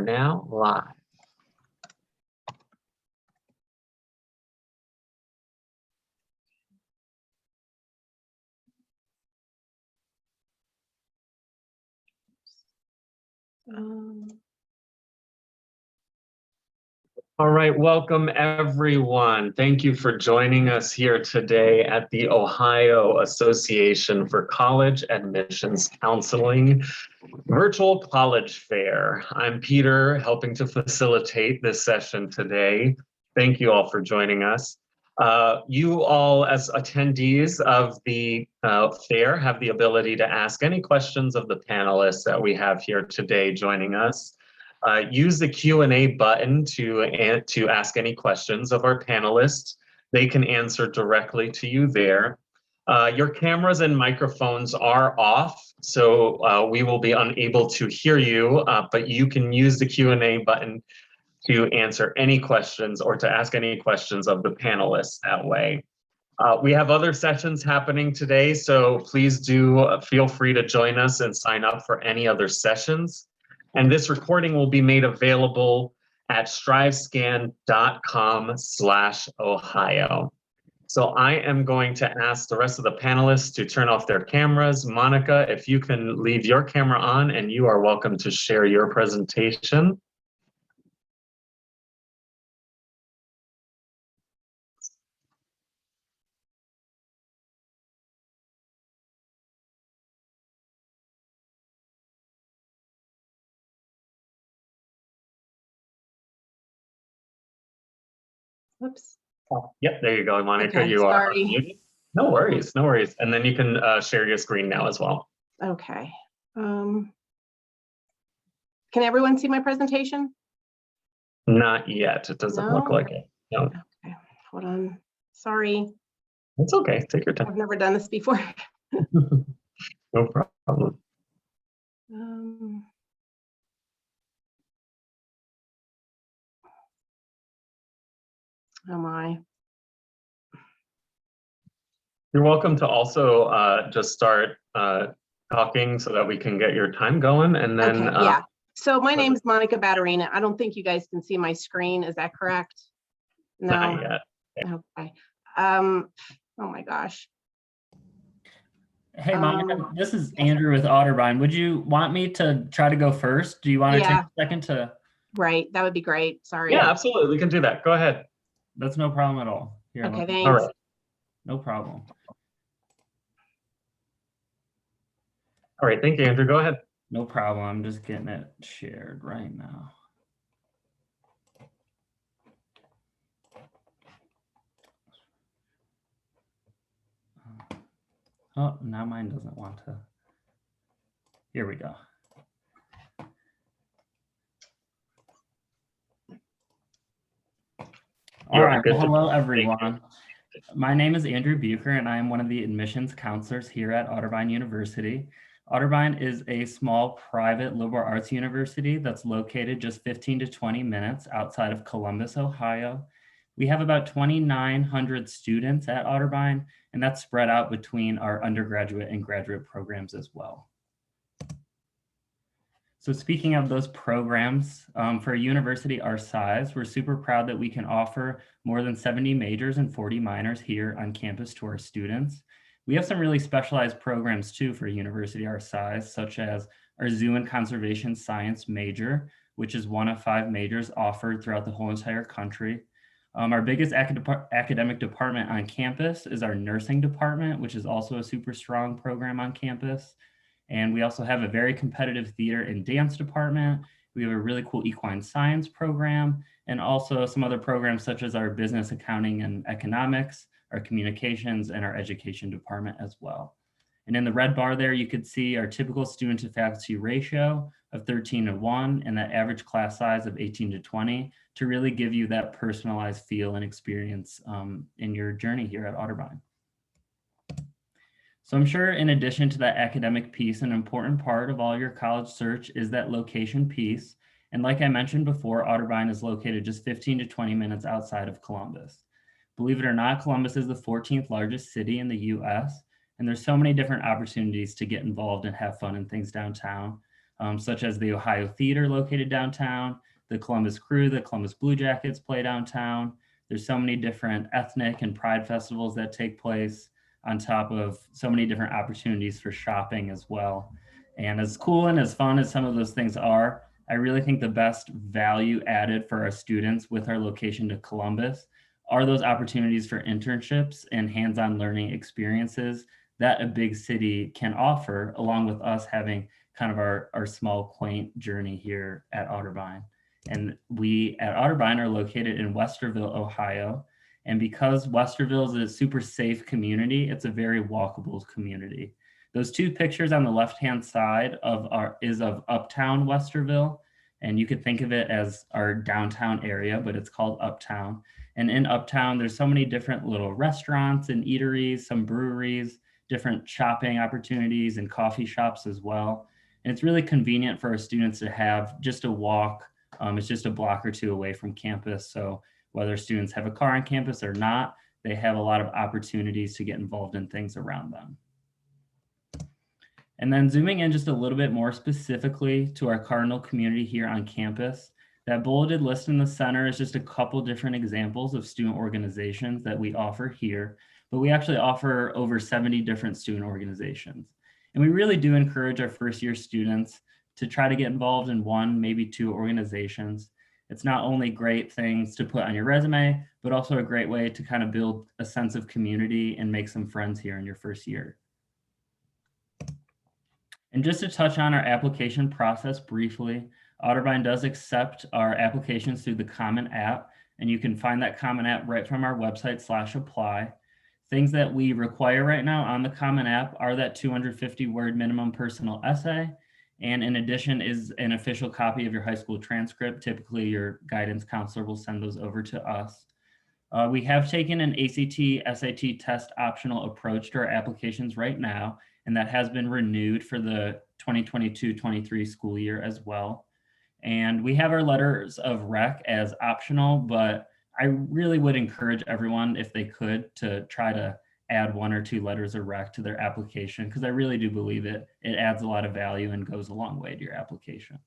now live. All right, welcome everyone. Thank you for joining us here today at the Ohio Association for College Admissions Counseling Virtual College Fair. I'm Peter, helping to facilitate this session today. Thank you all for joining us. You all, as attendees of the fair, have the ability to ask any questions of the panelists that we have here today joining us. Use the Q&A button to ask any questions of our panelists. They can answer directly to you there. Your cameras and microphones are off, so we will be unable to hear you, but you can use the Q&A button to answer any questions or to ask any questions of the panelists that way. We have other sessions happening today, so please do feel free to join us and sign up for any other sessions. And this recording will be made available at strivescan.com/Ohio. So I am going to ask the rest of the panelists to turn off their cameras. Monica, if you can leave your camera on, and you are welcome to share your presentation. Whoops. Oh, yep, there you go, Monica. Okay, you are sorry. unmuted. No worries, no worries. And then you can share your screen now as well. Okay. Can everyone see my presentation? Not yet. It doesn't look like it. No. Okay, hold on. Sorry. It's okay. Take your time. I've never done this before. No problem. Oh my. You're welcome to also just start talking so that we can get your time going, and then Okay, yeah. So my name is Monica Batterina. I don't think you guys can see my screen. Is that correct? No. Not yet. Okay. Oh my gosh. Hey, Monica, this is Andrew with Otterbein. Would you want me to try to go first? Do you want to take a second to? Right, that would be great. Sorry. Yeah, absolutely. We can do that. Go ahead. That's no problem at all. Here, okay, thanks. All right. No problem. All right, thank you, Andrew. Go ahead. No problem. I'm just getting it shared right now. Oh, now mine doesn't want to. Here we go. All right. Well, hello, everyone. My name is Andrew Bucher, and I am one of the admissions counselors here at Otterbein University. Otterbein is a small private liberal arts university that's located just 15 to 20 minutes outside of Columbus, Ohio. We have about 2,900 students at Otterbein, and that's spread out between our undergraduate and graduate programs as well. So speaking of those programs, for a university our size, we're super proud that we can offer more than 70 majors and 40 minors here on campus to our students. We have some really specialized programs too for a university our size, such as our Zoo and Conservation Science major, which is one of 5 majors offered throughout the whole entire country. Our biggest academic department on campus is our nursing department, which is also a super strong program on campus. And we also have a very competitive theater and dance department. We have a really cool equine science program, and also some other programs such as our business accounting and economics, our communications, and our education department as well. And in the red bar there, you could see our typical student to faculty ratio of 13:1 and that average class size of 18 to 20 to really give you that personalized feel and experience in your journey here at Otterbein. So I'm sure in addition to that academic piece, an important part of all your college search is that location piece. And like I mentioned before, Otterbein is located just 15 to 20 minutes outside of Columbus. Believe it or not, Columbus is the 14th largest city in the US, and there's so many different opportunities to get involved and have fun and things downtown. such as the Ohio Theater located downtown, the Columbus Crew, the Columbus Blue Jackets play downtown. There's so many different ethnic and pride festivals that take place, on top of so many different opportunities for shopping as well. And as cool and as fun as some of those things are, I really think the best value added for our students with our location to Columbus are those opportunities for internships and hands-on learning experiences that a big city can offer, along with us having kind of our small, quaint journey here at Otterbein. And we at Otterbein are located in Westerville, Ohio. And because Westerville is a super safe community, it's a very walkable community. Those two pictures on the left-hand side is of Uptown Westerville. And you could think of it as our downtown area, but it's called Uptown. And in Uptown, there's so many different little restaurants and eateries, some breweries, different shopping opportunities and coffee shops as well. And it's really convenient for our students to have just a walk. It's just a block or two away from campus. So whether students have a car on campus or not, they have a lot of opportunities to get involved in things around them. And then zooming in just a little bit more specifically to our Cardinal community here on campus, that bulleted list in the center is just a couple different examples of student organizations that we offer here, but we actually offer over 70 different student organizations. And we really do encourage our first year students to try to get involved in one, maybe two organizations. It's not only great things to put on your resume, but also a great way to kind of build a sense of community and make some friends here in your first year. And just to touch on our application process briefly, Otterbein does accept our applications through the Common App, and you can find that Common App right from our website /apply. Things that we require right now on the Common App are that 250-word minimum personal essay, and in addition is an official copy of your high school transcript. Typically, your guidance counselor will send those over to us. We have taken an ACT, SAT test optional approach to our applications right now, and that has been renewed for the 2022-23 school year as well. And we have our letters of rec as optional, but I really would encourage everyone, if they could, to try to add 1 or 2 letters of rec to their application, because I really do believe it adds a lot of value and goes a long way to your application.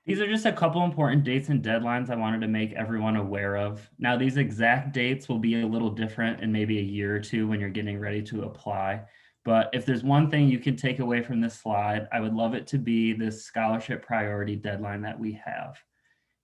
These are just a couple important dates and deadlines I wanted to make everyone aware of. Now, these exact dates will be a little different in maybe a year or two when you're getting ready to apply. But if there's one thing you can take away from this slide, I would love it to be this scholarship priority deadline that we have.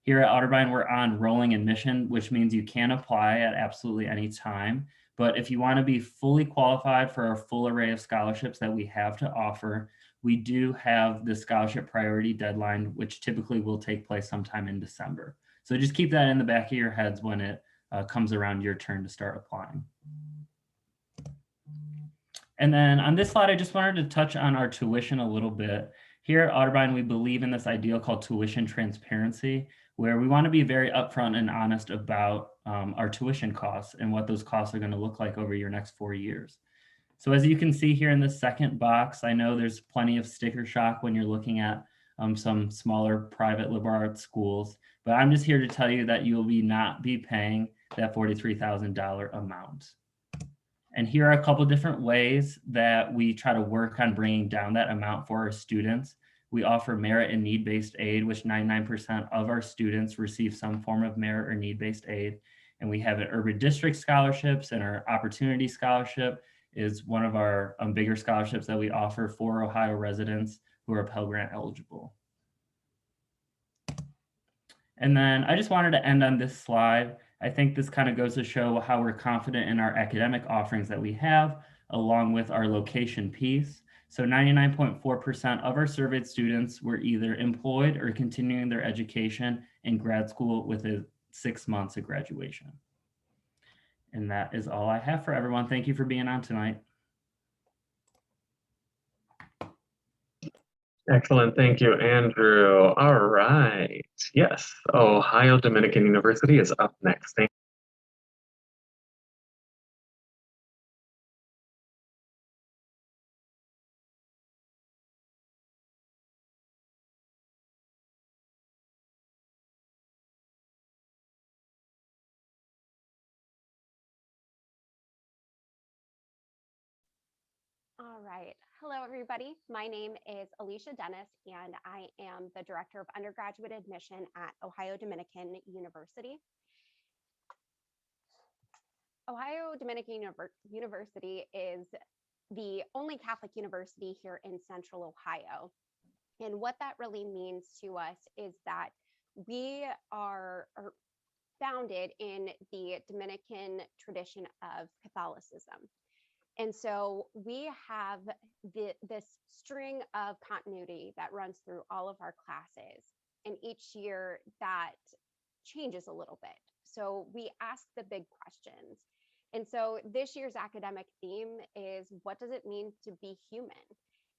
Here at Otterbein, we're on rolling admission, which means you can apply at absolutely any time. But if you want to be fully qualified for our full array of scholarships that we have to offer, we do have the scholarship priority deadline, which typically will take place sometime in December. So just keep that in the back of your heads when it comes around your turn to start applying. And then on this slide, I just wanted to touch on our tuition a little bit. Here at Otterbein, we believe in this ideal called tuition transparency, where we want to be very upfront and honest about our tuition costs and what those costs are going to look like over your next 4 years. So as you can see here in the second box, I know there's plenty of sticker shock when you're looking at some smaller private liberal arts schools, but I'm just here to tell you that you will not be paying that $43,000 amount. And here are a couple different ways that we try to work on bringing down that amount for our students. We offer merit and need-based aid, which 99% of our students receive some form of merit or need-based aid. And we have an urban district scholarships, and our opportunity scholarship is one of our bigger scholarships that we offer for Ohio residents who are Pell Grant eligible. And then I just wanted to end on this slide. I think this kind of goes to show how we're confident in our academic offerings that we have, along with our location piece. So 99.4% of our surveyed students were either employed or continuing their education in grad school within 6 months of graduation. And that is all I have for everyone. Thank you for being on tonight. Excellent. Thank you, Andrew. All right. Yes, Ohio Dominican University is up next. Thank All right. Hello, everybody. My name is Alicia Dennis, and I am the Director of Undergraduate Admission at Ohio Dominican University. Ohio Dominican University is the only Catholic university here in Central Ohio. And what that really means to us is that we are founded in the Dominican tradition of Catholicism. And so we have this string of continuity that runs through all of our classes. And each year that changes a little bit. So we ask the big questions. And so this year's academic theme is, what does it mean to be human?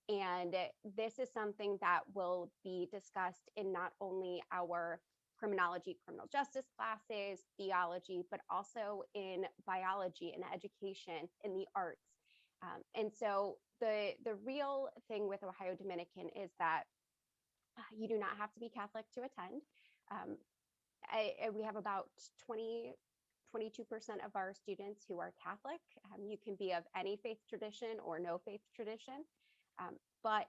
And this is something that will be discussed in not only our criminology, criminal justice classes, theology, but also in biology and education, in the arts. And so the real thing with Ohio Dominican is that you do not have to be Catholic to attend. We have about 22% of our students who are Catholic. You can be of any faith tradition or no faith tradition, but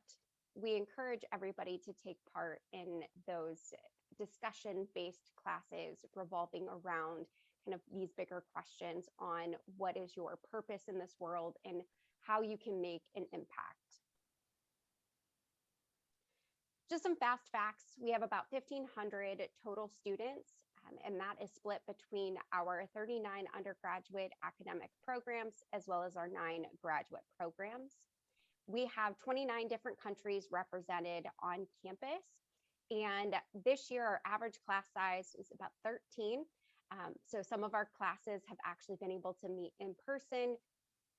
we encourage everybody to take part in those discussion-based classes revolving around kind of these bigger questions on what is your purpose in this world and how you can make an impact. Just some fast facts. We have about 1,500 total students, and that is split between our 39 undergraduate academic programs as well as our 9 graduate programs. We have 29 different countries represented on campus. And this year, our average class size is about 13. So some of our classes have actually been able to meet in person,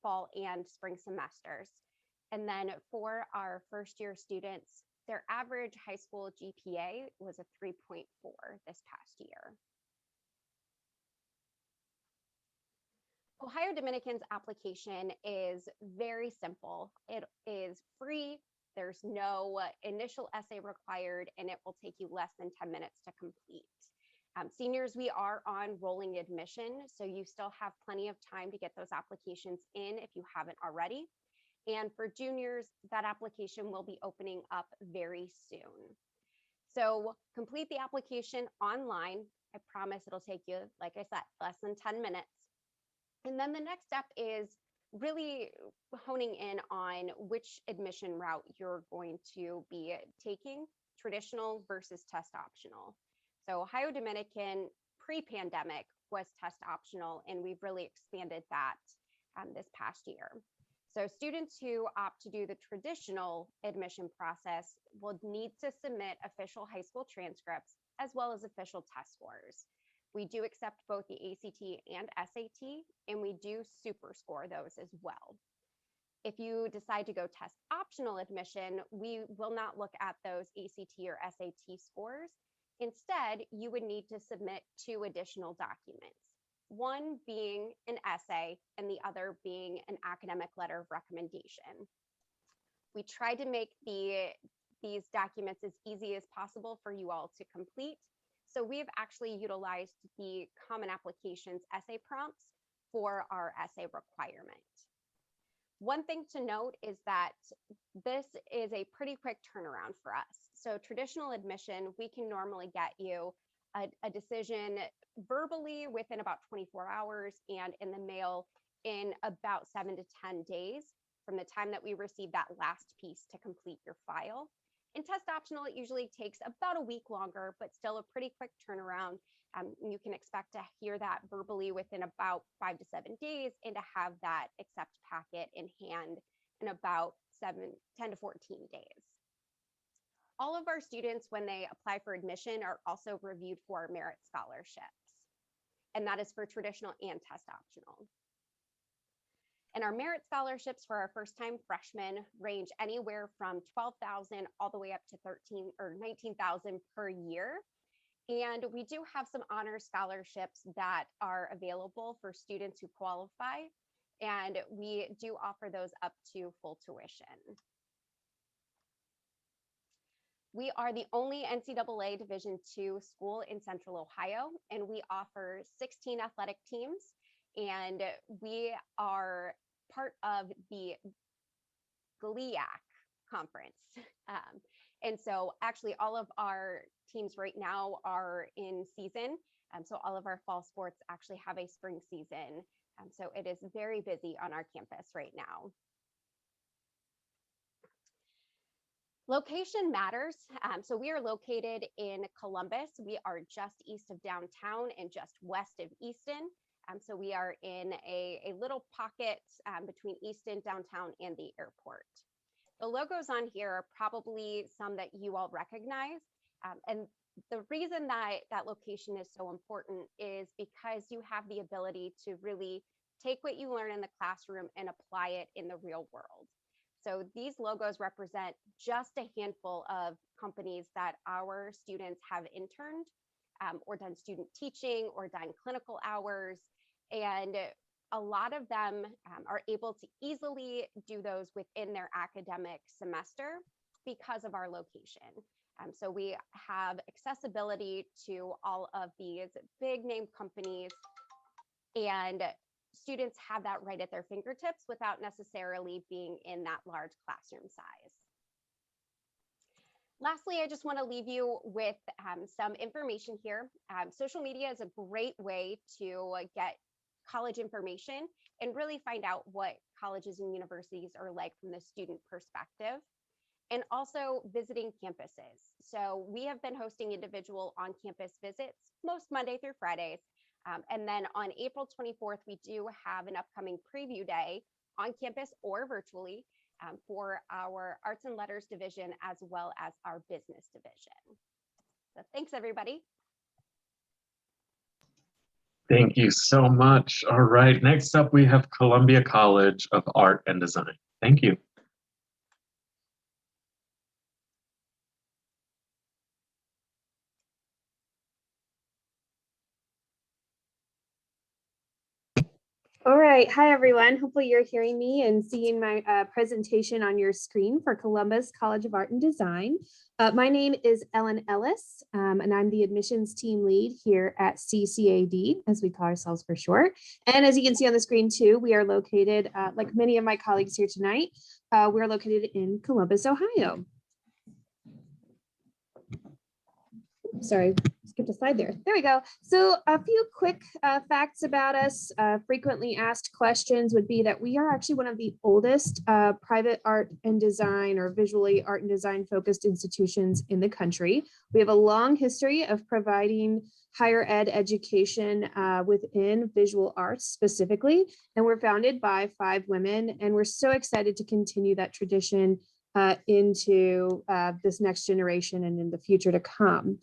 fall and spring semesters. And then for our first year students, their average high school GPA was a 3.4 this past year. Ohio Dominican's application is very simple. It is free. There's no initial essay required, and it will take you less than 10 minutes to complete. Seniors, we are on rolling admission, so you still have plenty of time to get those applications in if you haven't already. And for juniors, that application will be opening up very soon. So complete the application online. I promise it'll take you, like I said, less than 10 minutes. And then the next step is really honing in on which admission route you're going to be taking, traditional versus test optional. So Ohio Dominican pre-pandemic was test optional, and we've really expanded that this past year. So students who opt to do the traditional admission process will need to submit official high school transcripts as well as official test scores. We do accept both the ACT and SAT, and we do super score those as well. If you decide to go test optional admission, we will not look at those ACT or SAT scores. Instead, you would need to submit 2 additional documents, one being an essay and the other being an academic letter of recommendation. We tried to make these documents as easy as possible for you all to complete. So we've actually utilized the Common Applications essay prompts for our essay requirement. One thing to note is that this is a pretty quick turnaround for us. So traditional admission, we can normally get you a decision verbally within about 24 hours and in the mail in about 7 to 10 days from the time that we receive that last piece to complete your file. In test optional, it usually takes about a week longer, but still a pretty quick turnaround. You can expect to hear that verbally within about 5 to 7 days and to have that accept packet in hand in about 10 to 14 days. All of our students, when they apply for admission, are also reviewed for merit scholarships, and that is for traditional and test optional. And our merit scholarships for our first-time freshmen range anywhere from $12,000 all the way up to $13,000 or $19,000 per year. And we do have some honor scholarships that are available for students who qualify, and we do offer those up to full tuition. We are the only NCAA Division II school in Central Ohio, and we offer 16 athletic teams, and we are part of the GLIAC conference. And so actually all of our teams right now are in season. So all of our fall sports actually have a spring season. So it is very busy on our campus right now. Location matters. So we are located in Columbus. We are just east of downtown and just west of Easton. So we are in a little pocket between Easton, downtown, and the airport. The logos on here are probably some that you all recognize. And the reason that that location is so important is because you have the ability to really take what you learn in the classroom and apply it in the real world. So these logos represent just a handful of companies that our students have interned or done student teaching or done clinical hours. And a lot of them are able to easily do those within their academic semester because of our location. So we have accessibility to all of these big name companies, and students have that right at their fingertips without necessarily being in that large classroom size. Lastly, I just want to leave you with some information here. Social media is a great way to get college information and really find out what colleges and universities are like from the student perspective, and also visiting campuses. So we have been hosting individual on-campus visits most Monday through Fridays. And then on April 24th, we do have an upcoming preview day on campus or virtually for our Arts and Letters division, as well as our business division. So thanks, everybody. Thank you so much. All right, next up we have Columbia College of Art and Design. Thank you. All right. Hi, everyone. Hopefully you're hearing me and seeing my presentation on your screen for Columbus College of Art and Design. My name is Ellen Ellis, and I'm the admissions team lead here at CCAD, as we call ourselves for short. And as you can see on the screen too, we are located, like many of my colleagues here tonight, we're located in Columbus, Ohio. Sorry, skipped a slide there. There we go. So a few quick facts about us. Frequently asked questions would be that we are actually one of the oldest private art and design or visually art and design focused institutions in the country. We have a long history of providing higher ed education within visual arts specifically, and we're founded by 5 women, and we're so excited to continue that tradition into this next generation and in the future to come.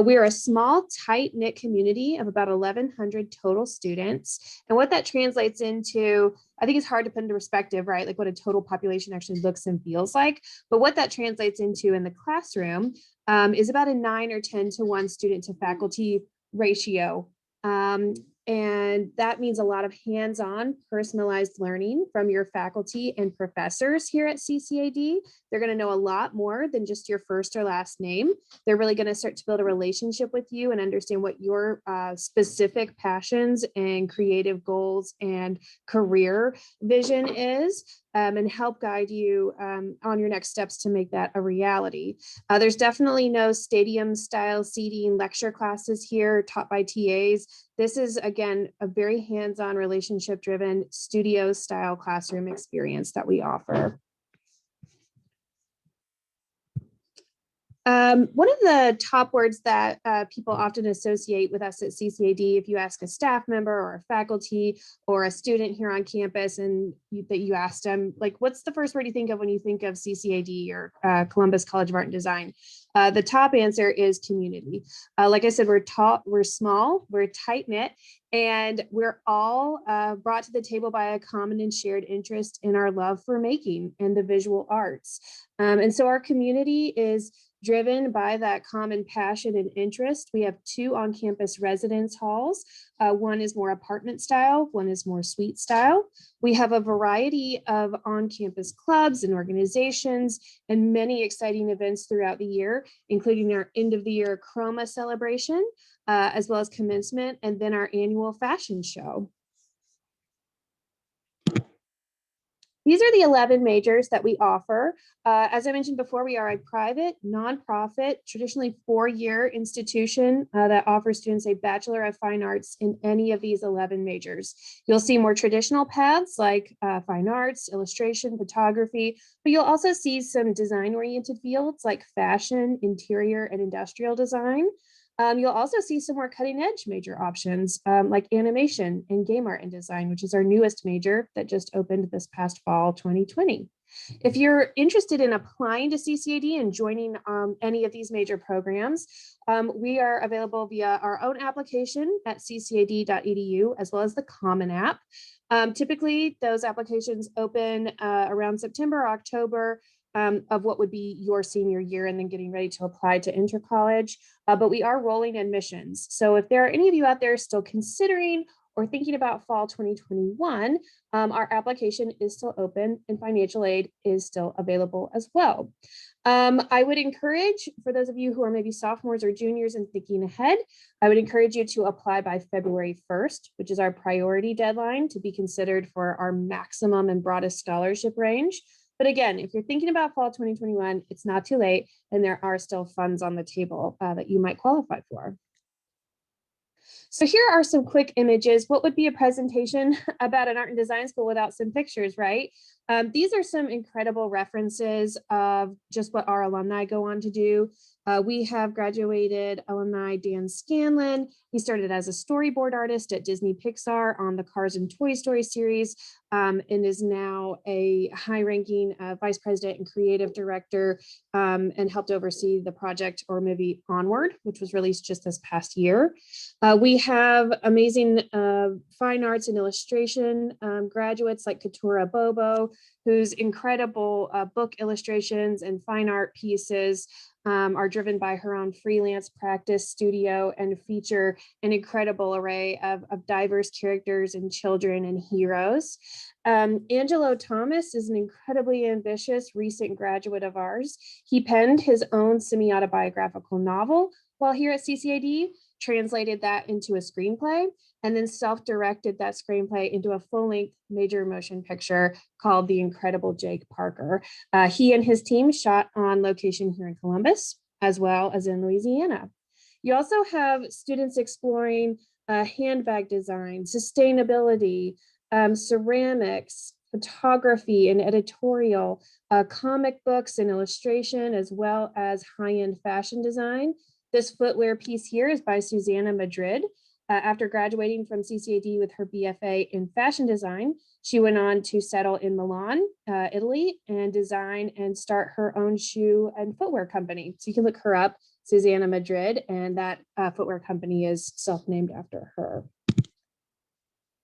We are a small, tight-knit community of about 1,100 total students. And what that translates into, I think it's hard to put into perspective, right? Like what a total population actually looks and feels like. But what that translates into in the classroom is about a 9 or 10 to 1 student to faculty ratio. And that means a lot of hands-on personalized learning from your faculty and professors here at CCAD. They're going to know a lot more than just your first or last name. They're really going to start to build a relationship with you and understand what your specific passions and creative goals and career vision is, and help guide you on your next steps to make that a reality. There's definitely no stadium style seating lecture classes here taught by TAs. This is, again, a very hands-on relationship driven studio style classroom experience that we offer. One of the top words that people often associate with us at CCAD, if you ask a staff member or a faculty or a student here on campus and that you asked them, like, what's the first word you think of when you think of CCAD or Columbus College of Art and Design? The top answer is community. Like I said, we're small, we're tight knit, and we're all brought to the table by a common and shared interest in our love for making and the visual arts. And so our community is driven by that common passion and interest. We have 2 on-campus residence halls. One is more apartment style, one is more suite style. We have a variety of on-campus clubs and organizations and many exciting events throughout the year, including our end of the year Chroma celebration, as well as commencement, and then our annual fashion show. These are the 11 majors that we offer. As I mentioned before, we are a private, nonprofit, traditionally 4-year institution that offers students a Bachelor of Fine Arts in any of these 11 majors. You'll see more traditional paths like fine arts, illustration, photography, but you'll also see some design-oriented fields like fashion, interior, and industrial design. You'll also see some more cutting edge major options like animation and game art and design, which is our newest major that just opened this past fall 2020. If you're interested in applying to CCAD and joining any of these major programs, we are available via our own application at ccad.edu, as well as the Common App. Typically, those applications open around September, October, of what would be your senior year and then getting ready to apply to enter college. But we are rolling admissions. So if there are any of you out there still considering or thinking about fall 2021, our application is still open and financial aid is still available as well. I would encourage, for those of you who are maybe sophomores or juniors and thinking ahead, I would encourage you to apply by February 1st, which is our priority deadline to be considered for our maximum and broadest scholarship range. But again, if you're thinking about fall 2021, it's not too late, and there are still funds on the table that you might qualify for. So here are some quick images. What would be a presentation about an art and design school without some pictures, right? These are some incredible references of just what our alumni go on to do. We have graduated alumni Dan Scanlon. He started as a storyboard artist at Disney Pixar on the Cars and Toy Story series, and is now a high-ranking vice president and creative director, and helped oversee the project or movie Onward, which was released just this past year. We have amazing fine arts and illustration graduates like Katura Bobo, whose incredible book illustrations and fine art pieces are driven by her own freelance practice studio and feature an incredible array of diverse characters and children and heroes. Angelo Thomas is an incredibly ambitious recent graduate of ours. He penned his own semi-autobiographical novel while here at CCAD, translated that into a screenplay, and then self-directed that screenplay into a full-length major motion picture called The Incredible Jake Parker. He and his team shot on location here in Columbus, as well as in Louisiana. You also have students exploring handbag design, sustainability, ceramics, photography and editorial, comic books and illustration, as well as high-end fashion design. This footwear piece here is by Susanna Madrid. After graduating from CCAD with her BFA in fashion design, she went on to settle in Milan, Italy, and design and start her own shoe and footwear company. So you can look her up, Susanna Madrid, and that footwear company is self-named after her.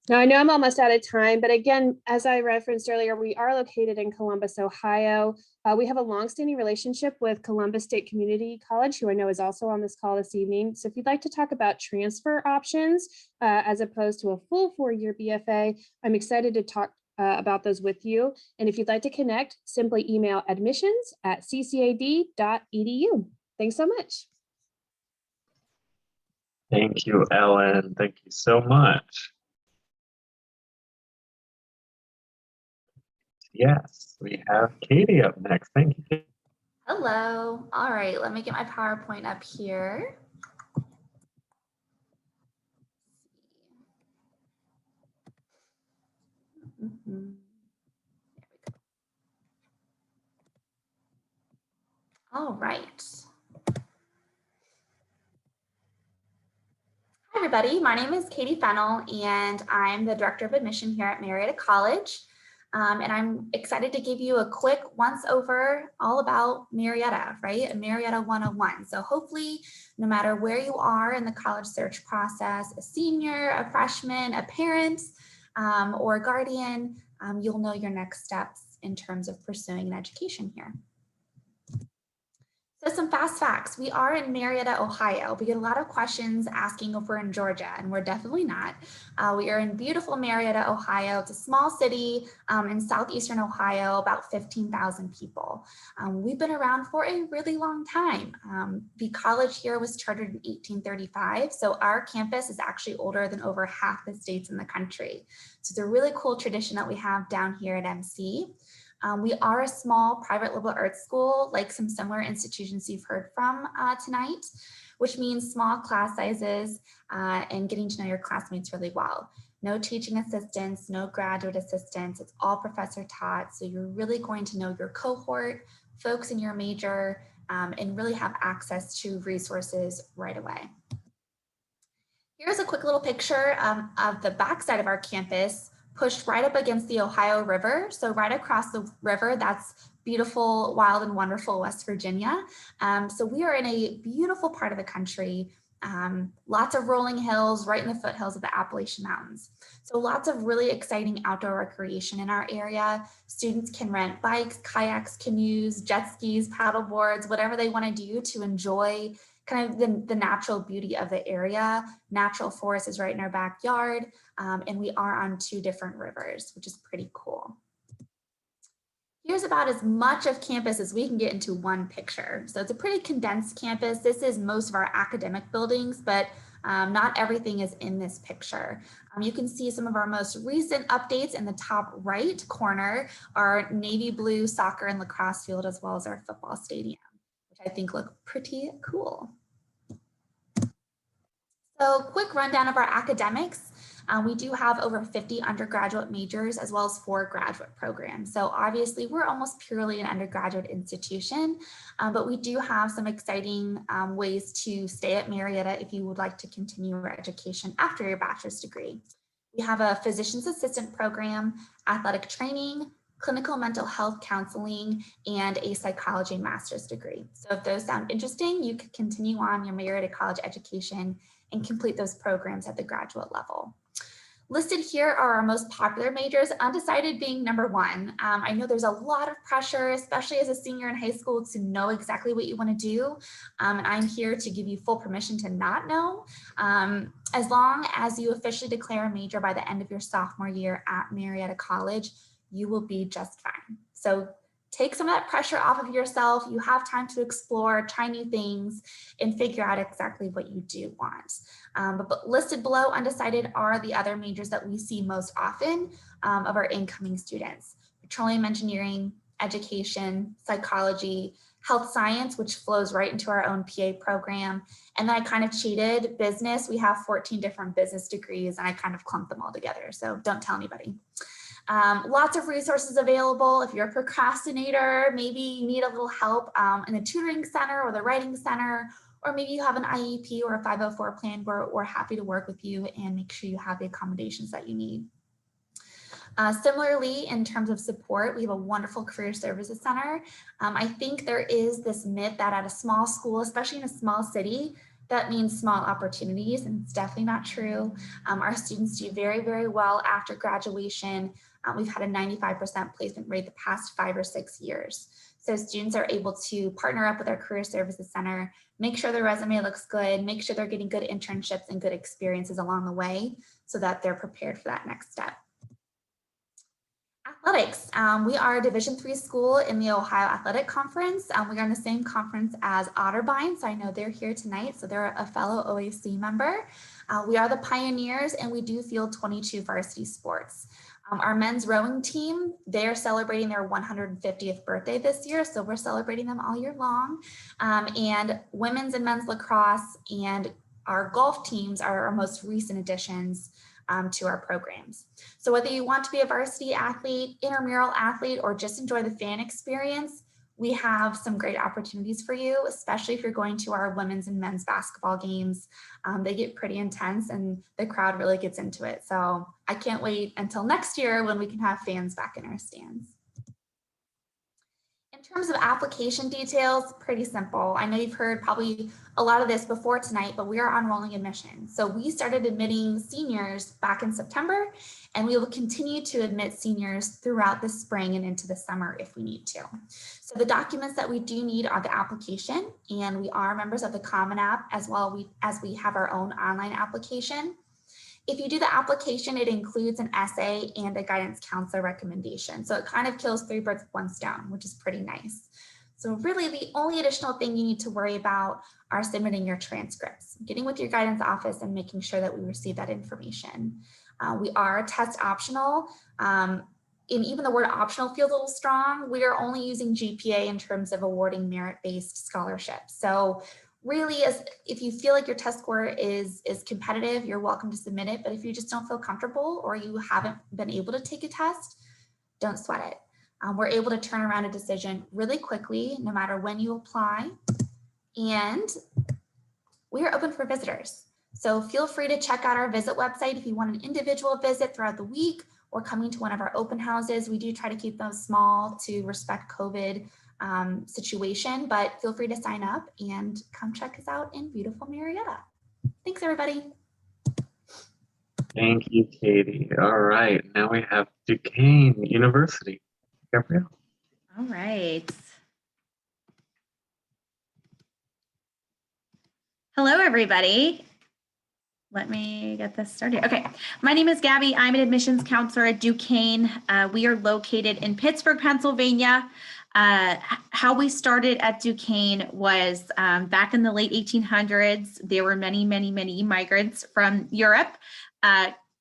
Now, I know I'm almost out of time, but again, as I referenced earlier, we are located in Columbus, Ohio. We have a longstanding relationship with Columbus State Community College, who I know is also on this call this evening. So if you'd like to talk about transfer options, as opposed to a full 4-year BFA, I'm excited to talk about those with you. And if you'd like to connect, simply email admissions@ccad.edu. Thanks so much. Thank you, Ellen. Thank you so much. Yes, we have Katie up next. Thank you. Hello. All right, let me get my PowerPoint up here. There we go. All right. Hi, everybody. My name is Katie Fennell, and I'm the Director of Admission here at Marietta College. And I'm excited to give you a quick once over all about Marietta, right? Marietta 101. So hopefully, no matter where you are in the college search process, a senior, a freshman, a parent, or a guardian, you'll know your next steps in terms of pursuing an education here. So some fast facts. We are in Marietta, Ohio. We get a lot of questions asking if we're in Georgia, and we're definitely not. We are in beautiful Marietta, Ohio. It's a small city in southeastern Ohio, about 15,000 people. We've been around for a really long time. The college here was chartered in 1835, so our campus is actually older than over half the states in the country. So it's a really cool tradition that we have down here at MC. We are a small private liberal arts school, like some similar institutions you've heard from tonight, which means small class sizes and getting to know your classmates really well. No teaching assistants, no graduate assistants, it's all professor taught. So you're really going to know your cohort, folks in your major, and really have access to resources right away. Here's a quick little picture of the backside of our campus, pushed right up against the Ohio River. So right across the river, that's beautiful, wild and wonderful West Virginia. So we are in a beautiful part of the country, lots of rolling hills right in the foothills of the Appalachian Mountains. So lots of really exciting outdoor recreation in our area. Students can rent bikes, kayaks, canoes, jet skis, paddle boards, whatever they want to do to enjoy kind of the natural beauty of the area. Natural forest is right in our backyard, and we are on 2 different rivers, which is pretty cool. Here's about as much of campus as we can get into one picture. So it's a pretty condensed campus. This is most of our academic buildings, but not everything is in this picture. You can see some of our most recent updates in the top right corner, our navy blue soccer and lacrosse field, as well as our football stadium, which I think look pretty cool. So quick rundown of our academics. We do have over 50 undergraduate majors as well as 4 graduate programs. So obviously we're almost purely an undergraduate institution, but we do have some exciting ways to stay at Marietta if you would like to continue your education after your bachelor's degree. We have a physician's assistant program, athletic training, clinical mental health counseling, and a psychology master's degree. So if those sound interesting, you could continue on your Marietta College education and complete those programs at the graduate level. Listed here are our most popular majors, undecided being number 1. I know there's a lot of pressure, especially as a senior in high school, to know exactly what you want to do. And I'm here to give you full permission to not know. As long as you officially declare a major by the end of your sophomore year at Marietta College, you will be just fine. So take some of that pressure off of yourself. You have time to explore, try new things, and figure out exactly what you do want. But listed below, undecided, are the other majors that we see most often of our incoming students: petroleum engineering, education, psychology, health science, which flows right into our own PA program. And then I kind of cheated, business. We have 14 different business degrees, and I kind of clumped them all together. So don't tell anybody. Lots of resources available. If you're a procrastinator, maybe you need a little help in the tutoring center or the writing center, or maybe you have an IEP or a 504 plan, where we're happy to work with you and make sure you have the accommodations that you need. Similarly, in terms of support, we have a wonderful career services center. I think there is this myth that at a small school, especially in a small city, that means small opportunities, and it's definitely not true. Our students do very, very well after graduation. We've had a 95% placement rate the past 5 or 6 years. So students are able to partner up with our Career Services Center, make sure their resume looks good, make sure they're getting good internships and good experiences along the way so that they're prepared for that next step. Athletics. We are a Division III school in the Ohio Athletic Conference. We are in the same conference as Otterbein, so I know they're here tonight, so they're a fellow OAC member. We are the pioneers, and we do field 22 varsity sports. Our men's rowing team, they're celebrating their 150th birthday this year, so we're celebrating them all year long. And women's and men's lacrosse and our golf teams are our most recent additions to our programs. So whether you want to be a varsity athlete, intramural athlete, or just enjoy the fan experience, we have some great opportunities for you, especially if you're going to our women's and men's basketball games. They get pretty intense and the crowd really gets into it. So I can't wait until next year when we can have fans back in our stands. In In terms of application details, pretty simple. I know you've heard probably a lot of this before tonight, but we are on rolling admission. So we started admitting seniors back in September, and we will continue to admit seniors throughout the spring and into the summer if we need to. So the documents that we do need are the application, and we are members of the Common App as well as we have our own online application. If you do the application, it includes an essay and a guidance counselor recommendation. So it kind of kills 3 birds with 1 stone, which is pretty nice. So really the only additional thing you need to worry about are submitting your transcripts, getting with your guidance office and making sure that we receive that information. We are test optional. And even the word optional feels a little strong. We are only using GPA in terms of awarding merit-based scholarships. So really, if you feel like your test score is competitive, you're welcome to submit it. But if you just don't feel comfortable or you haven't been able to take a test, don't sweat it. We're able to turn around a decision really quickly, no matter when you apply. And we are open for visitors. So feel free to check out our visit website if you want an individual visit throughout the week or coming to one of our open houses. We do try to keep those small to respect COVID situation, but feel free to sign up and come check us out in beautiful Marietta. Thanks, everybody. Thank you, Katie. All right, now we have Duquesne University. Gabrielle. All right. Hello, everybody. Let me get this started. Okay, my name is Gabby. I'm an admissions counselor at Duquesne. We are located in Pittsburgh, Pennsylvania. How we started at Duquesne was back in the late 1800s. There were many migrants from Europe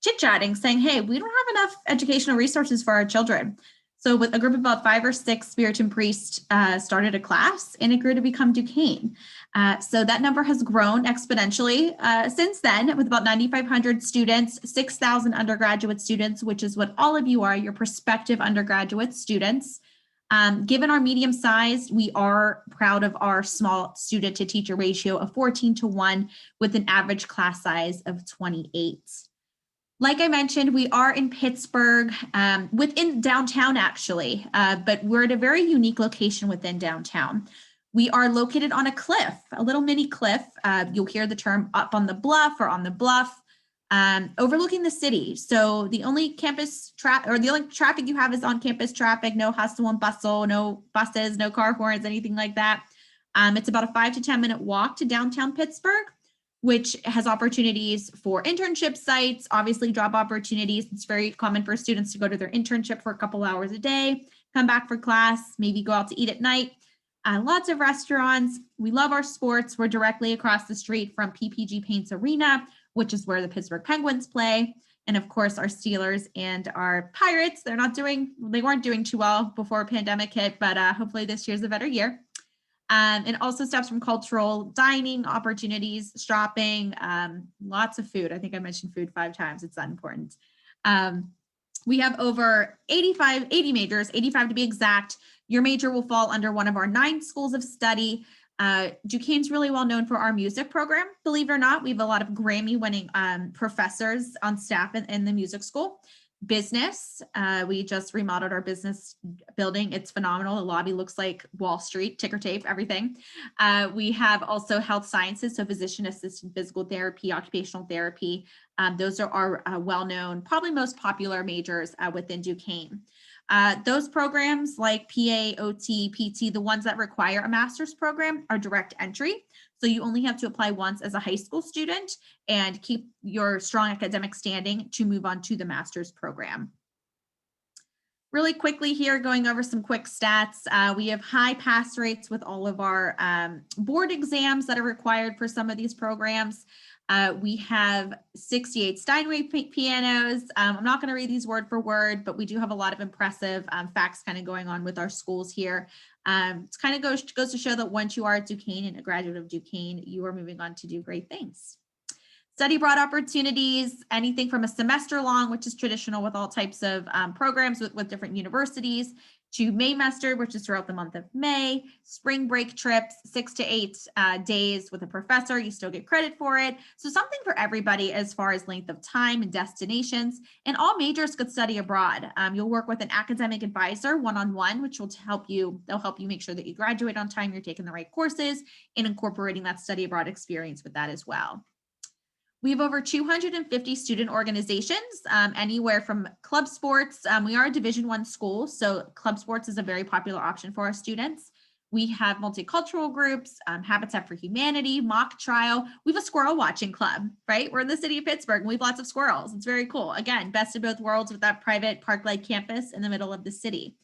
chit-chatting, saying, hey, we don't have enough educational resources for our children. So with a group of about 5 or 6 Puritan priests started a class, and it grew to become Duquesne. So that number has grown exponentially since then, with about 9,500 students, 6,000 undergraduate students, which is what all of you are, your prospective undergraduate students. Given our medium size, we are proud of our small student to teacher ratio of 14:1 with an average class size of 28. Like I mentioned, we are in Pittsburgh, within downtown actually, but we're at a very unique location within downtown. We are located on a cliff, a little mini cliff. You'll hear the term up on the bluff or on the bluff. Overlooking the city. So the only campus the only traffic you have is on campus traffic, no hustle and bustle, no buses, no car horns, anything like that. It's about a 5 to 10 minute walk to downtown Pittsburgh, which has opportunities for internship sites, obviously job opportunities. It's very common for students to go to their internship for a couple hours a day, come back for class, maybe go out to eat at night. Lots of restaurants. We love our sports. We're directly across the street from PPG Paints Arena, which is where the Pittsburgh Penguins play. And of course, our Steelers and our Pirates, they weren't doing too well before a pandemic hit, but hopefully this year's a better year. And also steps from cultural dining opportunities, shopping, lots of food. I think I mentioned food 5 times. It's that important. We have over 80 majors, 85 to be exact. Your major will fall under one of our 9 schools of study. Duquesne's really well known for our music program. Believe it or not, we have a lot of Grammy-winning professors on staff in the music school. Business, we just remodeled our business building. It's phenomenal. The lobby looks like Wall Street, ticker tape, everything. We have also health sciences, so physician-assisted physical therapy, occupational therapy. Those are our well-known, probably most popular majors within Duquesne. Those programs like PA, OT, PT, the ones that require a master's program are direct entry. So you only have to apply once as a high school student and keep your strong academic standing to move on to the master's program. Really quickly here, going over some quick stats. We have high pass rates with all of our board exams that are required for some of these programs. We have 68 Steinway pianos. I'm not going to read these word for word, but we do have a lot of impressive facts kind of going on with our schools here. It kind of goes to show that once you are at Duquesne and a graduate of Duquesne, you are moving on to do great things. Study abroad opportunities, anything from a semester long, which is traditional with all types of programs with different universities, to Maymester, which is throughout the month of May, spring break trips, 6 to 8 days with a professor, you still get credit for it. So something for everybody as far as length of time and destinations, and all majors could study abroad. You'll work with an academic advisor one-on-one, which will they'll help you make sure that you graduate on time, you're taking the right courses, and incorporating that study abroad experience with that as well. We have over 250 student organizations, anywhere from club sports. We are a Division I school, so club sports is a very popular option for our students. We have multicultural groups, Habitat for Humanity, mock trial. We have a squirrel watching club, right? We're in the city of Pittsburgh and we have lots of squirrels. It's very cool. Again, best of both worlds with that private park-like campus in the middle of the city.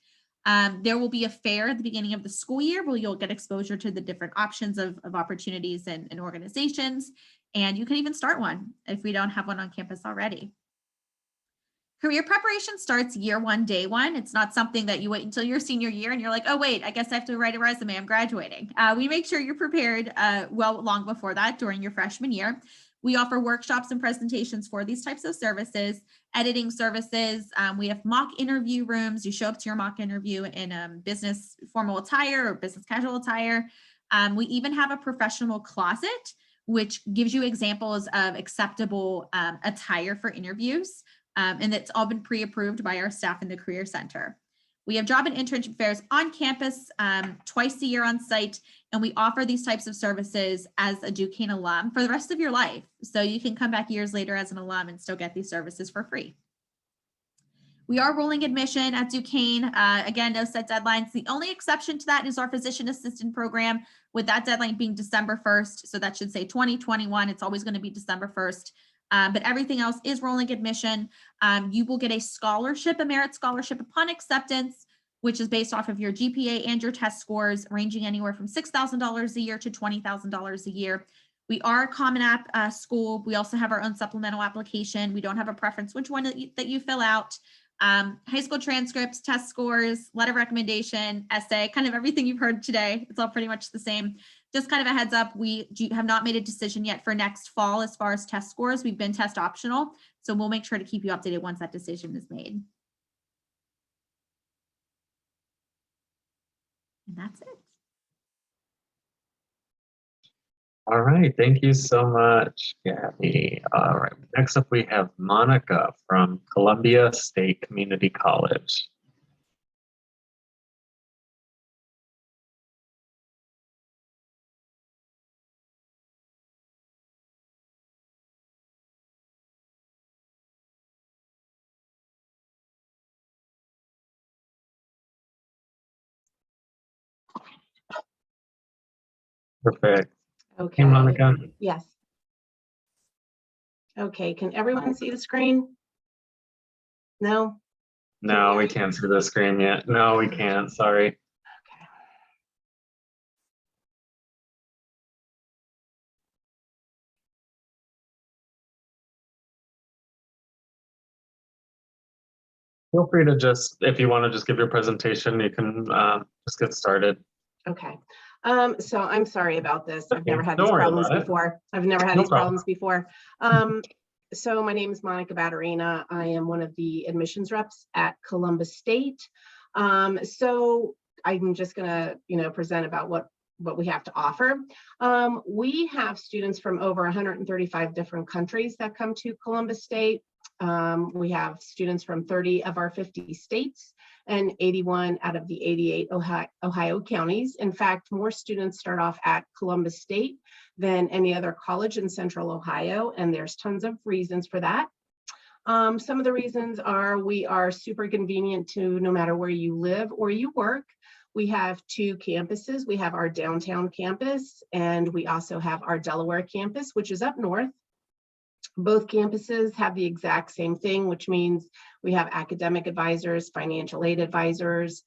There will be a fair at the beginning of the school year where you'll get exposure to the different options of opportunities and organizations. And you can even start one if we don't have one on campus already. Career preparation starts year one, day one. It's not something that you wait until your senior year and you're like, oh, wait, I guess I have to write a resume, I'm graduating. We make sure you're prepared long before that during your freshman year. We offer workshops and presentations for these types of services, editing services. We have mock interview rooms. You show up to your mock interview in business formal attire or business casual attire. We even have a professional closet, which gives you examples of acceptable attire for interviews. And it's all been pre-approved by our staff in the Career Center. We have job and internship fairs on campus twice a year on site, and we offer these types of services as a Duquesne alum for the rest of your life. So you can come back years later as an alum and still get these services for free. We are rolling admission at Duquesne. Again, no set deadlines. The only exception to that is our physician assistant program, with that deadline being December 1st. So that should say 2021. It's always going to be December 1st. But everything else is rolling admission. You will get a scholarship, a merit scholarship upon acceptance, which is based off of your GPA and your test scores, ranging anywhere from $6,000 a year to $20,000 a year. We are a Common App school. We also have our own supplemental application. We don't have a preference which one that you fill out. High school transcripts, test scores, letter of recommendation, essay, kind of everything you've heard today. It's all pretty much the same. Just kind of a heads up, we have not made a decision yet for next fall as far as test scores. We've been test optional, so we'll make sure to keep you updated once that decision is made. And that's it. All right, thank you so much, Gabby. All right, next up we have Monica from Columbia State Community College. Perfect. Okay. Hey, Monica. Yes. Okay, can everyone see the screen? No? No, we can't see the screen yet. No, we can't. Sorry. Okay. Feel free to just, if you want to just give your presentation, you can just get started. Okay. So I'm sorry about this. I've never had Don't these worry problems about it. before. I've never had No these problem. problems before. So my name is Monica Batterina. I am one of the admissions reps at Columbus State. So I'm just gonna, present about what we have to offer. We have students from over 135 different countries that come to Columbus State. We have students from 30 of our 50 states and 81 out of the 88 Ohio counties. In fact, more students start off at Columbus State than any other college in Central Ohio, and there's tons of reasons for that. Some of the reasons are we are super convenient to no matter where you live or you work. We have 2 campuses. We have our downtown campus, and we also have our Delaware campus, which is up north. Both campuses have the exact same thing, which means we have academic advisors, financial aid advisors.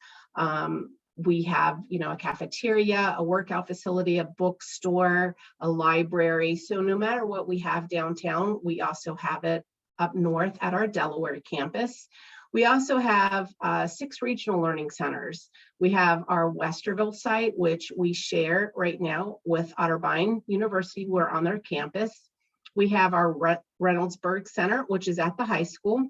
We have, a cafeteria, a workout facility, a bookstore, a library. So no matter what we have downtown, we also have it up north at our Delaware campus. We also have 6 regional learning centers. We have our Westerville site, which we share right now with Otterbein University. We're on their campus. We have our Reynoldsburg Center, which is at the high school.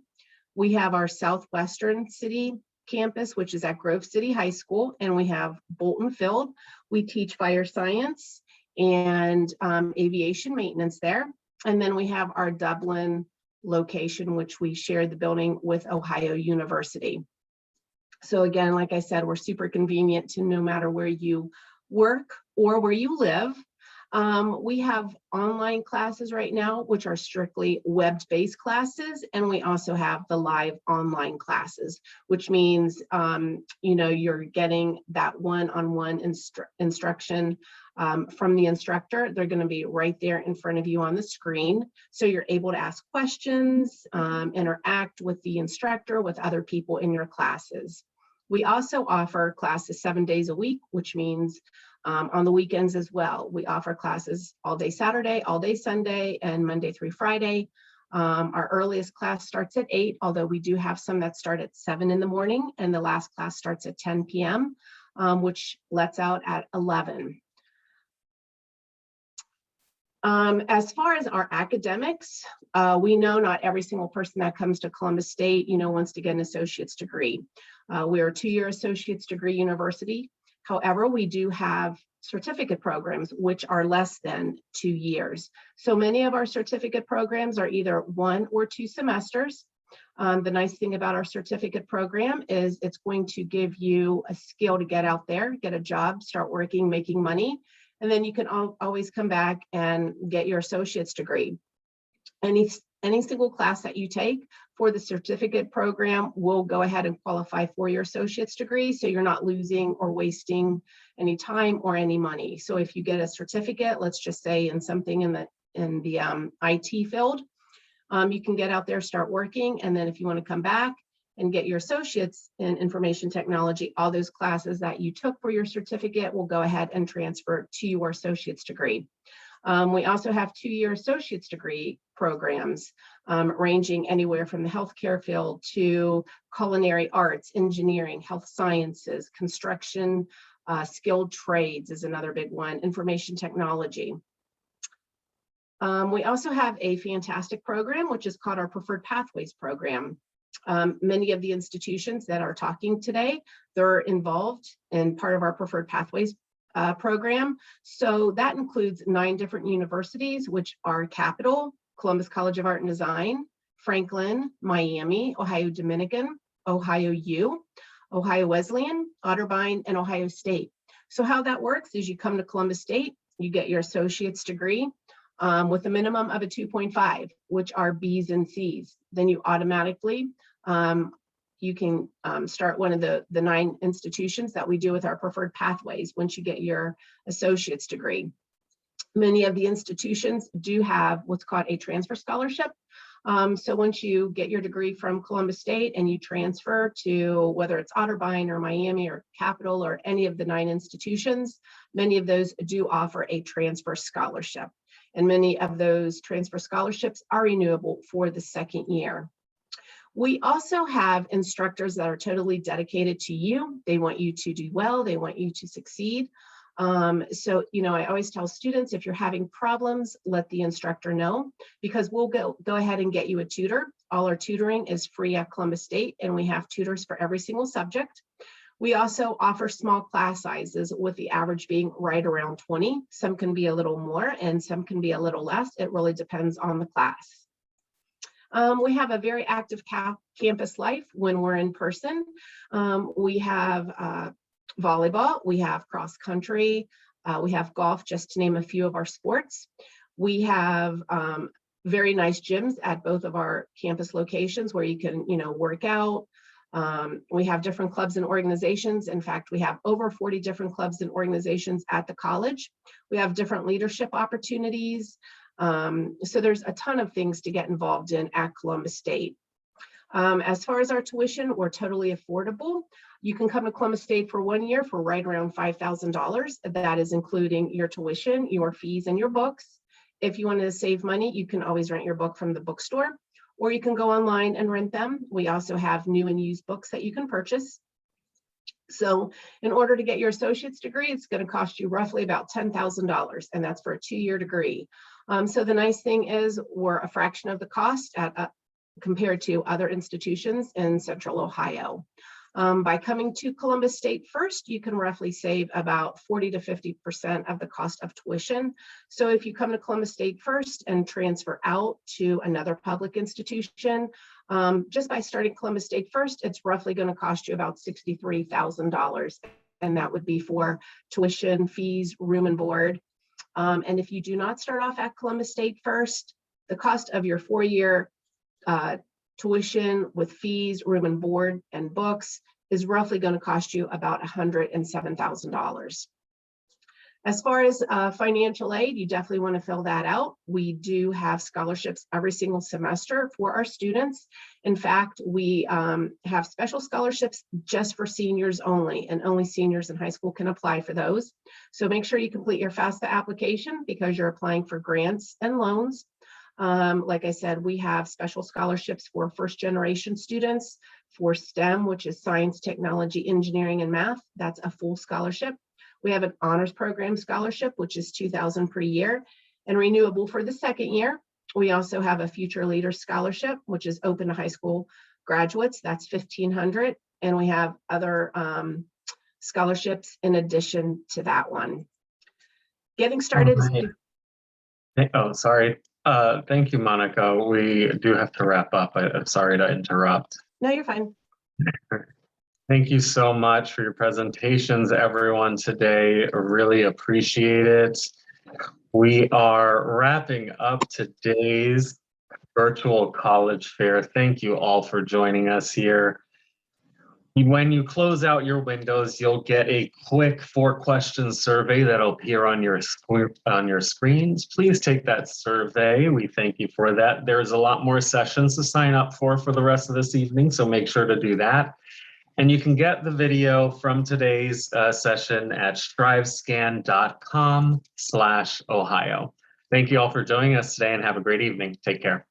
We have our Southwestern City campus, which is at Grove City High School, and we have Bolton Field. We teach fire science and aviation maintenance there. And then we have our Dublin location, which we share the building with Ohio University. So again, like I said, we're super convenient to no matter where you work or where you live. We have online classes right now, which are strictly web-based classes, and we also have the live online classes, which means you're getting that one-on-one instruction from the instructor. They're going to be right there in front of you on the screen, so you're able to ask questions, interact with the instructor, with other people in your classes. We also offer classes 7 days a week, which means on the weekends as well. We offer classes all day Saturday, all day Sunday, and Monday through Friday. Our earliest class starts at 8, although we do have some that start at 7 in the morning, and the last class starts at 10 p.m., which lets out at 11. As far as our academics, we know not every single person that comes to Columbus State, wants to get an associate's degree. We are a 2-year associate's degree university. However, we do have certificate programs, which are less than 2 years. So many of our certificate programs are either 1 or 2 semesters. The nice thing about our certificate program is it's going to give you a skill to get out there, get a job, start working, making money, and then you can always come back and get your associate's degree. Any single class that you take for the certificate program will go ahead and qualify for your associate's degree, so you're not losing or wasting any time or any money. So if you get a certificate, let's just say in something in the IT field, you can get out there, start working, and then if you want to come back and get your associates in information technology, all those classes that you took for your certificate will go ahead and transfer to your associate's degree. We also have 2-year associate's degree programs ranging anywhere from the healthcare field to culinary arts, engineering, health sciences, construction, skilled trades is another big one, information technology. We also have a fantastic program, which is called our Preferred Pathways program. Many of the institutions that are talking today, they're involved in part of our Preferred Pathways program. So that includes 9 different universities, which are Capital, Columbus College of Art and Design, Franklin, Miami, Ohio Dominican, Ohio U, Ohio Wesleyan, Otterbein, and Ohio State. So how that works is you come to Columbus State, you get your associate's degree with a minimum of a 2.5, which are B's and C's. Then you automatically you can start one of the 9 institutions that we do with our Preferred Pathways once you get your associate's degree. Many of the institutions do have what's called a transfer scholarship. So once you get your degree from Columbus State and you transfer to whether it's Otterbein or Miami or Capital or any of the 9 institutions, many of those do offer a transfer scholarship. And many of those transfer scholarships are renewable for the 2nd year. We also have instructors that are totally dedicated to you. They want you to do well. They want you to succeed. So, I always tell students, if you're having problems, let the instructor know, because we'll go ahead and get you a tutor. All our tutoring is free at Columbus State, and we have tutors for every single subject. We also offer small class sizes, with the average being right around 20. Some can be a little more and some can be a little less. It really depends on the class. We have a very active campus life when we're in person. We have volleyball, we have cross country, we have golf, just to name a few of our sports. We have very nice gyms at both of our campus locations where you can, work out. We have different clubs and organizations. In fact, we have over 40 different clubs and organizations at the college. We have different leadership opportunities. So there's a ton of things to get involved in at Columbus State. As far as our tuition, we're totally affordable. You can come to Columbus State for 1 year for right around $5,000. That is including your tuition, your fees, and your books. If you wanted to save money, you can always rent your book from the bookstore, or you can go online and rent them. We also have new and used books that you can purchase. So in order to get your associate's degree, it's going to cost you roughly about $10,000, and that's for a 2-year degree. So the nice thing is we're a fraction of the cost compared to other institutions in Central Ohio. By coming to Columbus State first, you can roughly save about 40 to 50% of the cost of tuition. So if you come to Columbus State first and transfer out to another public institution, just by starting Columbus State first, it's roughly going to cost you about $63,000. And that would be for tuition, fees, room and board. And if you do not start off at Columbus State first, the cost of your 4-year tuition with fees, room and board, and books is roughly going to cost you about $107,000. As far as financial aid, you definitely want to fill that out. We do have scholarships every single semester for our students. In fact, we have special scholarships just for seniors only, and only seniors in high school can apply for those. So make sure you complete your FAFSA application because you're applying for grants and loans. Like I said, we have special scholarships for first-generation students for STEM, which is science, technology, engineering, and math. That's a full scholarship. We have an honors program scholarship, which is $2,000 per year and renewable for the second year. We also have a future leader scholarship, which is open to high school graduates. That's $1,500. And we have other scholarships in addition to that one. Getting started. Oh, sorry. Thank you, Monica. We do have to wrap up. I'm sorry to interrupt. No, you're fine. Thank you so much for your presentations, everyone, today. I really appreciate it. We are wrapping up today's virtual college fair. Thank you all for joining us here. When you close out your windows, you'll get a quick 4-question survey that'll appear on your screens. Please take that survey. We thank you for that. There's a lot more sessions to sign up for the rest of this evening, so make sure to do that. And you can get the video from today's session at strivescan.com/Ohio. Thank you all for joining us today and have a great evening. Take care.